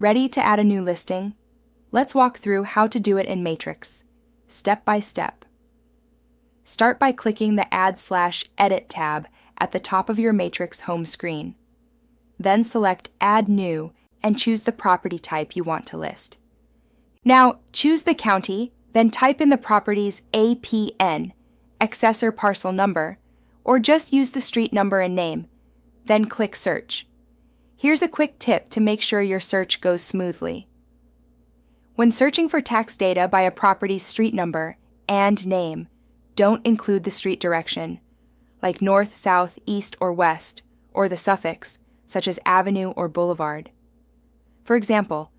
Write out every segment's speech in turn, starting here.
Ready to add a new listing? Let's walk through how to do it in Matrix, step by step. Start by clicking the Add/Edit tab at the top of your Matrix home screen. Then select Add New and choose the property type you want to list. Now, choose the county, then type in the property's APN, accessor parcel number, or just use the street number and name, then click Search. Here's a quick tip to make sure your search goes smoothly. When searching for tax data by a property's street number and name, don't include the street direction, like north, south, east, or west, or the suffix, such as avenue or boulevard. For example,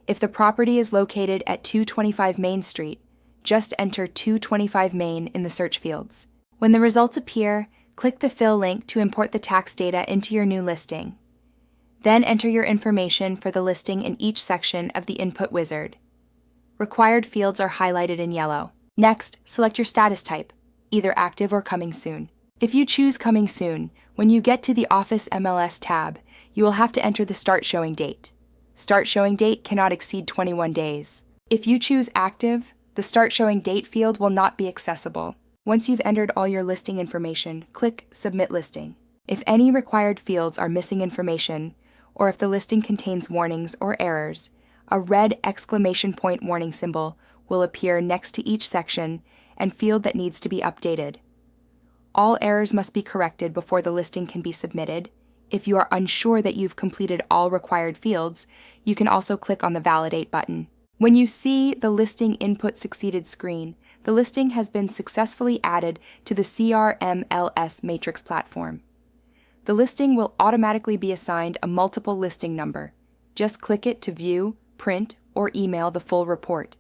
if the property is located at 225 Main Street, just enter 225 Main in the search fields. When the results appear, click the Fill link to import the tax data into your new listing. Then enter your information for the listing in each section of the input wizard. Required fields are highlighted in yellow. Next, select your status type, either active or coming soon. If you choose coming soon, when you get to the Office MLS tab, you will have to enter the start showing date. Start showing date cannot exceed 21 days. If you choose active, the start showing date field will not be accessible. Once you've entered all your listing information, click Submit Listing. If any required fields are missing information, or if the listing contains warnings or errors, a red exclamation point warning symbol will appear next to each section and field that needs to be updated. All errors must be corrected before the listing can be submitted. If you are unsure that you've completed all required fields, you can also click on the Validate button. When you see the Listing Input Succeeded screen, the listing has been successfully added to the CRMLS Matrix platform. The listing will automatically be assigned a multiple listing number. Just click it to view, print, or email the full report.